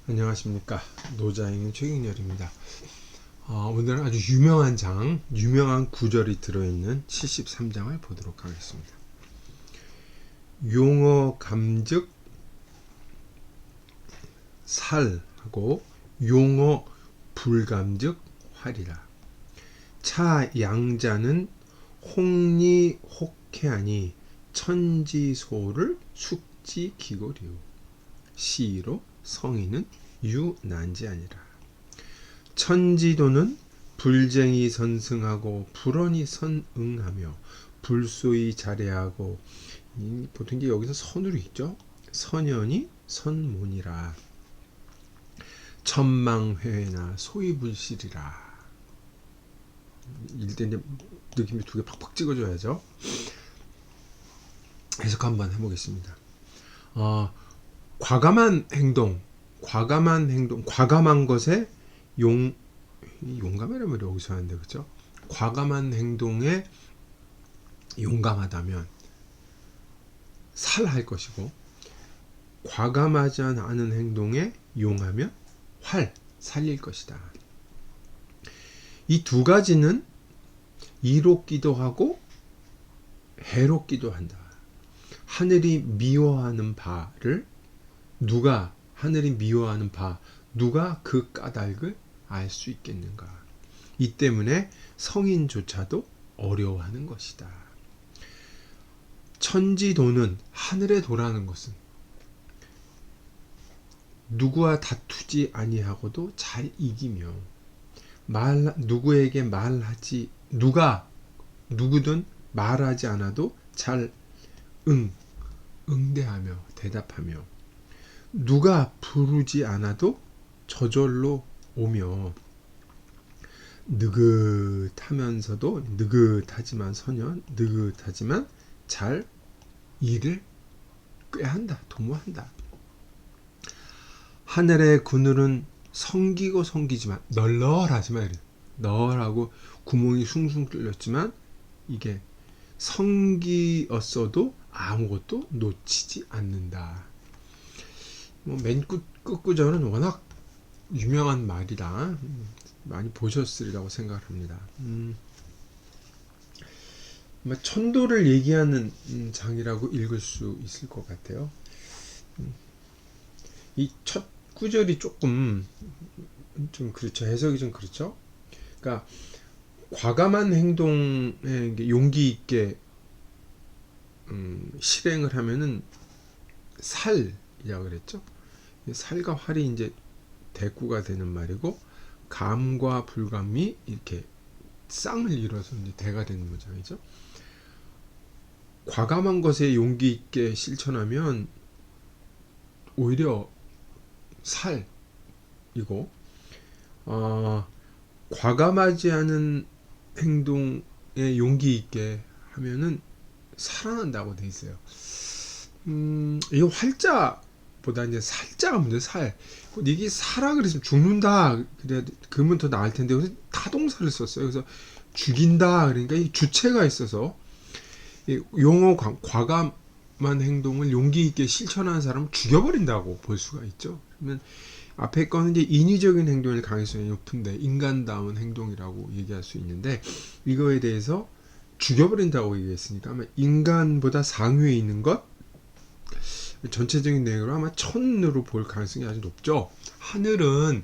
안녕하십니까. 노자인의 최경렬입니다. 오늘은 아주 유명한 구절이 들어있는 73장을 보도록 하겠습니다. 용어 감즉 살하고 용어 불감즉 활이라. 차 양자는 홍리혹해하니 천지소를 숙지기고리우. 시로 성인은 유난지아니라. 천지도는 불쟁이 선승하고 불언이 선응하며 불소이 자례하고, 보통 이제 여기서 선으로 있죠. 선연이 선문이라. 천망회나 소이불실이라. 일단 이제 느낌이 두 개 팍팍 찍어줘야죠. 해석 한번 해보겠습니다. 과감한 행동, 과감한 것에 용감이라면 여기서 하는데, 그죠? 과감한 행동에 용감하다면 살할 것이고, 과감하지 않은 행동에 용하면 살릴 것이다. 이 두 가지는 이롭기도 하고 해롭기도 한다. 하늘이 미워하는 바를 누가 그 까닭을 알 수 있겠는가. 이 때문에 성인조차도 어려워하는 것이다. 천지도는, 하늘에 도라는 것은 누구와 다투지 아니하고도 잘 이기며 누구든 말하지 않아도 잘 응대하며 대답하며, 누가 부르지 않아도 저절로 오며, 느긋하지만 잘 일을 꾀한다, 도모한다. 하늘의 그늘은 성기지만 널널하고 구멍이 숭숭 뚫렸지만, 이게 성기였어도 아무것도 놓치지 않는다. 맨 끝구절은 워낙 유명한 말이라 많이 보셨으리라고 생각합니다. 천도를 얘기하는 장이라고 읽을 수 있을 것 같아요. 이 첫 구절이 조금 좀 그렇죠. 해석이 좀 그렇죠. 그러니까 과감한 행동에 용기 있게 실행을 하면은 살이라고 그랬죠. 살과 활이 이제 대꾸가 되는 말이고, 감과 불감이 이렇게 쌍을 이뤄서 이제 대가 되는 문장이죠. 과감한 것에 용기 있게 실천하면 오히려 살이고, 과감하지 않은 행동에 용기 있게 하면은 살아난다고 돼 있어요. 이거 활자보다 이제 살자가 문제. 이게 살아 그랬으면 죽는다 그래, 그러면 더 나을 텐데, 그래서 타동사를 썼어요. 그래서 죽인다, 그러니까 이 주체가 있어서 용어 과감한 행동을 용기 있게 실천하는 사람을 죽여버린다고 볼 수가 있죠. 그러면 앞에 거는 이제 인위적인 행동일 가능성이 높은데 인간다운 행동이라고 얘기할 수 있는데, 이거에 대해서 죽여버린다고 얘기했으니까 아마 인간보다 상위에 있는 것, 전체적인 내용으로 아마 천으로 볼 가능성이 아주 높죠. 하늘은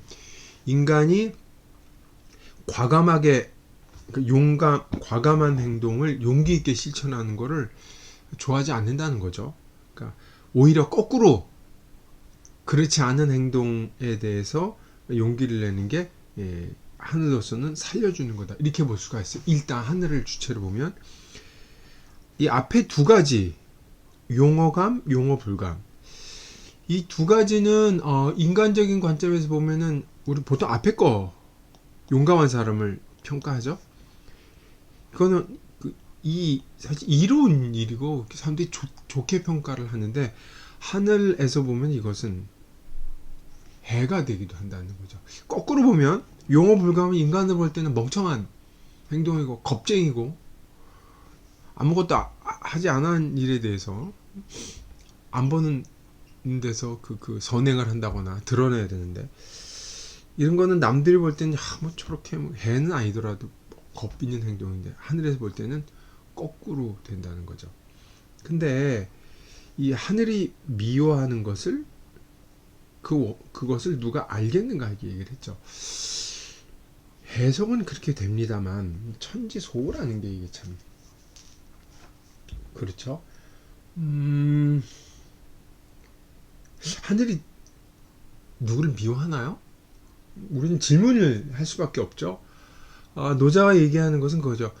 인간이 과감한 행동을 용기 있게 실천하는 것을 좋아하지 않는다는 거죠. 그러니까 오히려 거꾸로 그렇지 않은 행동에 대해서 용기를 내는 게 하늘로서는 살려주는 거다, 이렇게 볼 수가 있어요. 일단 하늘을 주체로 보면 이 앞에 두 가지, 용어감, 용어불감, 이 두 가지는 인간적인 관점에서 보면은 우리 보통 앞에 거 용감한 사람을 평가하죠. 이거는 사실 이로운 일이고 사람들이 좋게 평가를 하는데, 하늘에서 보면 이것은 해가 되기도 한다는 거죠. 거꾸로 보면 용어불감은 인간으로 볼 때는 멍청한 행동이고 겁쟁이고 아무것도 하지 않은 일에 대해서 안 보는 데서 그 선행을 한다거나 드러내야 되는데, 이런 거는 남들이 볼 때는 뭐 저렇게 뭐 해는 아니더라도 겁있는 행동인데, 하늘에서 볼 때는 거꾸로 된다는 거죠. 근데 이 하늘이 미워하는 것을 그것을 누가 알겠는가 이렇게 얘기를 했죠. 해석은 그렇게 됩니다만 천지소라는 게 이게 참 그렇죠. 하늘이 누구를 미워하나요? 우리는 질문을 할 수밖에 없죠. 노자가 얘기하는 것은 그거죠.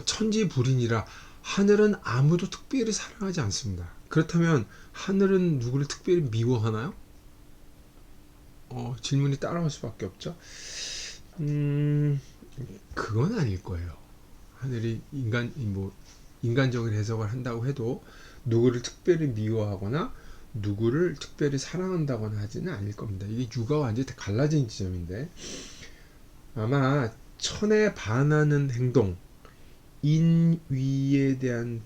천지불인이라 하늘은 아무도 특별히 사랑하지 않습니다. 그렇다면 하늘은 누구를 특별히 미워하나요? 질문이 따라올 수밖에 없죠. 그건 아닐 거예요. 하늘이 인간적인 해석을 한다고 해도 누구를 특별히 미워하거나 누구를 특별히 사랑한다거나 하지는 않을 겁니다. 이게 유가 완전히 갈라진 지점인데, 아마 천에 반하는 행동, 인위에 대한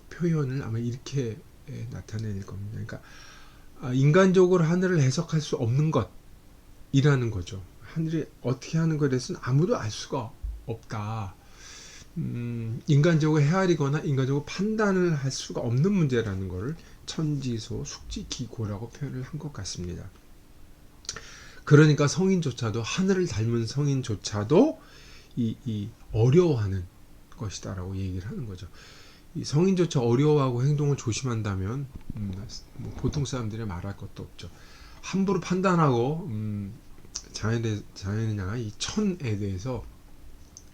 표현을 아마 이렇게 나타낼 겁니다. 그러니까 인간적으로 하늘을 해석할 수 없는 것이라는 거죠. 하늘이 어떻게 하는 것에 대해서는 아무도 알 수가 없다. 인간적으로 헤아리거나 인간적으로 판단을 할 수가 없는 문제라는 것을 천지소, 숙지기고라고 표현을 한 것 같습니다. 그러니까 성인조차도, 하늘을 닮은 성인조차도 이 어려워하는 것이다라고 얘기를 하는 거죠. 이 성인조차 어려워하고 행동을 조심한다면 뭐 보통 사람들이 말할 것도 없죠. 함부로 판단하고 자연이나 이 천에 대해서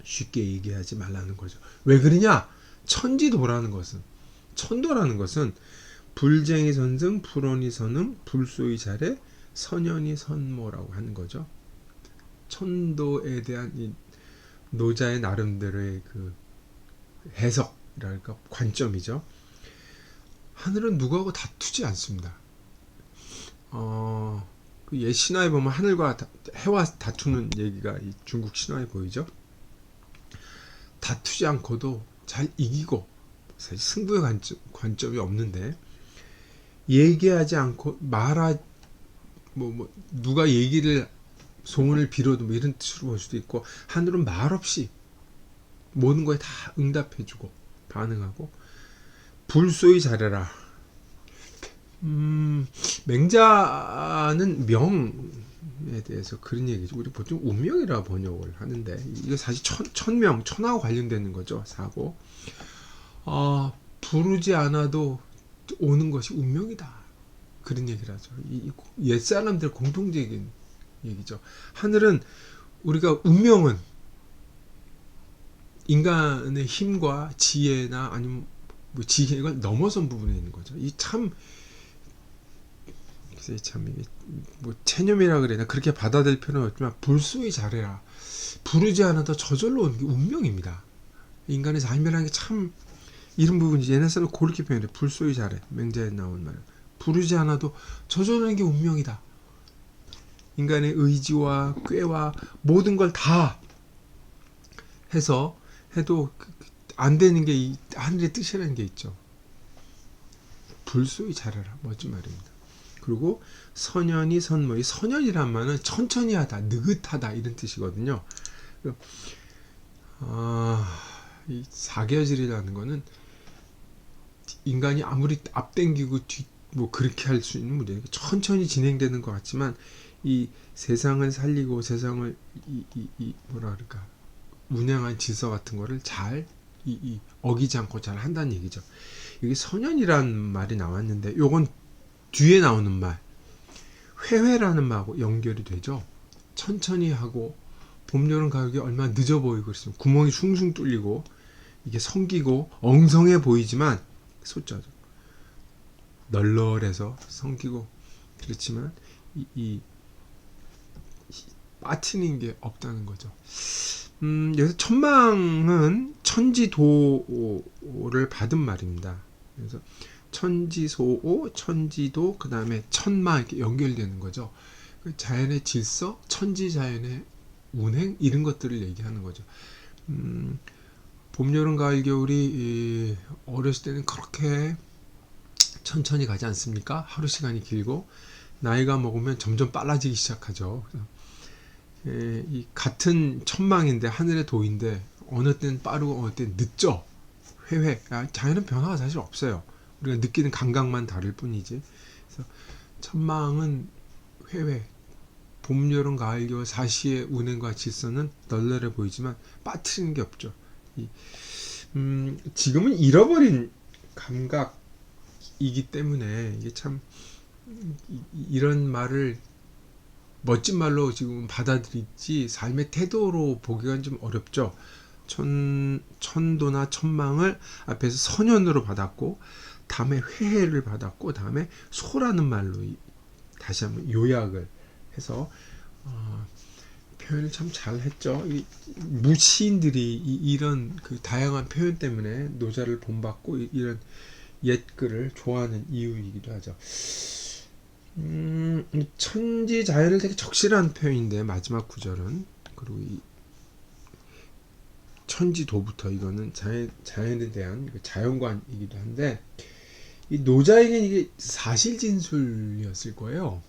쉽게 얘기하지 말라는 거죠. 왜 그러냐? 천지도라는 것은, 천도라는 것은 불쟁이 선승, 불언이 선음, 불소이 자래, 선연이 선모라고 하는 거죠. 천도에 대한 이 노자의 나름대로의 그 해석이랄까 관점이죠. 하늘은 누구하고 다투지 않습니다. 옛 신화에 보면 하늘과 해와 다투는 얘기가 이 중국 신화에 보이죠. 다투지 않고도 잘 이기고, 사실 승부의 관점이 없는데, 얘기하지 않고 누가 얘기를 소원을 빌어도 뭐 이런 뜻으로 볼 수도 있고, 하늘은 말없이 모든 거에 다 응답해주고 반응하고, 불소이 잘해라. 맹자는 명에 대해서 그런 얘기죠. 우리 보통 운명이라 번역을 하는데, 이게 사실 천명, 천하와 관련되는 거죠. 사고. 부르지 않아도 오는 것이 운명이다. 그런 얘기를 하죠. 옛사람들 공통적인 얘기죠. 하늘은, 우리가 운명은 인간의 힘과 지혜나 아니면 뭐 지혜를 넘어선 부분에 있는 거죠. 이게 이게 뭐 체념이라 그래나 그렇게 받아들일 필요는 없지만, 불소이 잘해라. 부르지 않아도 저절로 오는 게 운명입니다. 인간의 삶이라는 게 참 이런 부분이 옛날 사람 그렇게 표현해. 불소이 잘해. 맹자에 나온 말. 부르지 않아도 저절로 오는 게 운명이다. 인간의 의지와 꾀와 모든 걸 다 해서 해도 안 되는 게 이 하늘의 뜻이라는 게 있죠. 불소이 잘해라. 멋진 말입니다. 그리고 선연이 선모. 이 선연이란 말은 천천히 하다, 느긋하다 이런 뜻이거든요. 이 사계절이라는 거는 인간이 아무리 앞당기고 뭐 그렇게 할 수 있는 문제, 천천히 진행되는 것 같지만 이 세상을 살리고 세상을 뭐라 그럴까, 운영한 질서 같은 거를 잘 어기지 않고 잘 한다는 얘기죠. 여기 선연이라는 말이 나왔는데, 요건 뒤에 나오는 말 회회라는 말하고 연결이 되죠. 천천히 하고 봄, 여름, 가을이 얼마나 늦어 보이고 그랬으면 구멍이 숭숭 뚫리고 이게 성기고 엉성해 보이지만, 소자죠. 널널해서 성기고 그렇지만 이 빠트리는 게 없다는 거죠. 여기서 천망은 천지도를 받은 말입니다. 그래서 천지소오, 천지도, 그 다음에 천마 이렇게 연결되는 거죠. 자연의 질서, 천지자연의 운행 이런 것들을 얘기하는 거죠. 봄, 여름, 가을, 겨울이 어렸을 때는 그렇게 천천히 가지 않습니까? 하루 시간이 길고 나이가 먹으면 점점 빨라지기 시작하죠. 이 같은 천망인데 하늘의 도인데 어느 때는 빠르고 어느 때는 늦죠. 회회. 자연은 변화가 사실 없어요. 우리가 느끼는 감각만 다를 뿐이지. 그래서 천망은 회회. 봄, 여름, 가을, 겨울 사시의 운행과 질서는 널널해 보이지만 빠뜨리는 게 없죠. 지금은 잃어버린 감각이기 때문에 이게 참 이런 말을 멋진 말로 지금 받아들이지 삶의 태도로 보기가 좀 어렵죠. 천도나 천망을 앞에서 선현으로 받았고 다음에 회해를 받았고 다음에 소라는 말로 다시 한번 요약을 해서 표현을 참 잘했죠. 무시인들이 이런 그 다양한 표현 때문에 노자를 본받고 이런 옛글을 좋아하는 이유이기도 하죠. 천지자연을 되게 적실한 표현인데 마지막 구절은 그리고 이 천지도부터 이거는 자연에 대한 자연관이기도 한데 이 노자에겐 이게 사실진술이었을 거예요.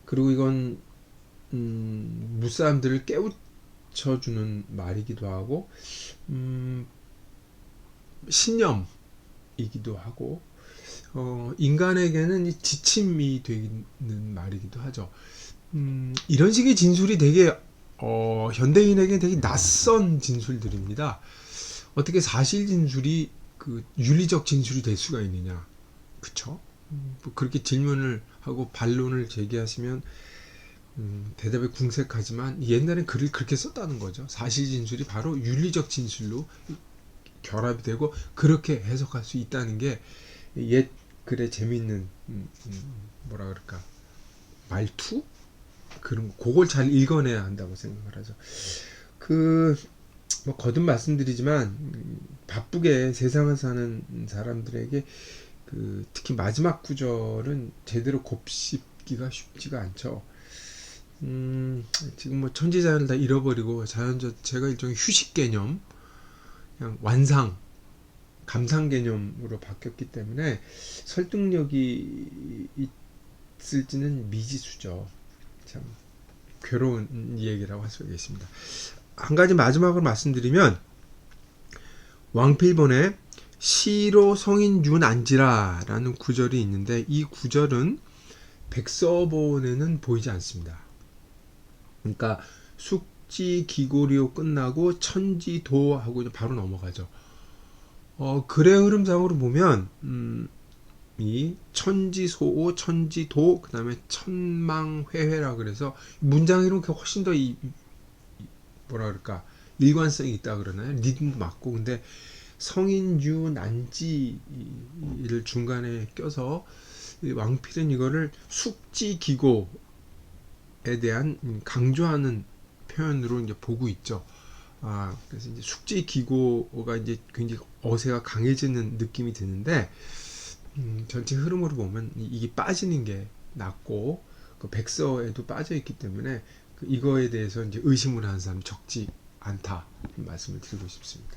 그리고 이건 무사람들을 깨우쳐주는 말이기도 하고 신념이기도 하고 인간에게는 이 지침이 되는 말이기도 하죠. 이런 식의 진술이 되게 현대인에게 되게 낯선 진술들입니다. 어떻게 사실 진술이 그 윤리적 진술이 될 수가 있느냐, 그쵸? 뭐 그렇게 질문을 하고 반론을 제기하시면 대답에 궁색하지만 옛날엔 글을 그렇게 썼다는 거죠. 사실 진술이 바로 윤리적 진술로 결합이 되고 그렇게 해석할 수 있다는 게 옛 글의 재미있는 뭐라 그럴까 말투 그런 그걸 잘 읽어내야 한다고 생각을 하죠. 뭐 거듭 말씀드리지만 바쁘게 세상을 사는 사람들에게 특히 마지막 구절은 제대로 곱씹기가 쉽지가 않죠. 지금 뭐 천지자연을 다 잃어버리고 자연 자체가 일종의 휴식 개념, 그냥 완상, 감상 개념으로 바뀌었기 때문에 설득력이 있을지는 미지수죠. 참 괴로운 얘기라고 할 수 있겠습니다. 한 가지 마지막으로 말씀드리면 왕필본에 시로 성인 윤안지라라는 구절이 있는데 이 구절은 백서본에는 보이지 않습니다. 그러니까 숙지기고리오 끝나고 천지도하고 바로 넘어가죠. 글의 흐름상으로 보면 이 천지소오, 천지도, 그 다음에 천망회회라 그래서 문장 이런 게 훨씬 더 뭐라 그럴까 일관성이 있다 그러나요? 리듬도 맞고 근데 성인유 난지를 중간에 껴서 왕필은 이거를 숙지기고에 대한 강조하는 표현으로 이제 보고 있죠. 그래서 이제 숙지기고가 이제 굉장히 어세가 강해지는 느낌이 드는데 전체 흐름으로 보면 이게 빠지는 게 낫고 그 백서에도 빠져 있기 때문에 이거에 대해서 이제 의심을 하는 사람이 적지 않다 말씀을 드리고 싶습니다.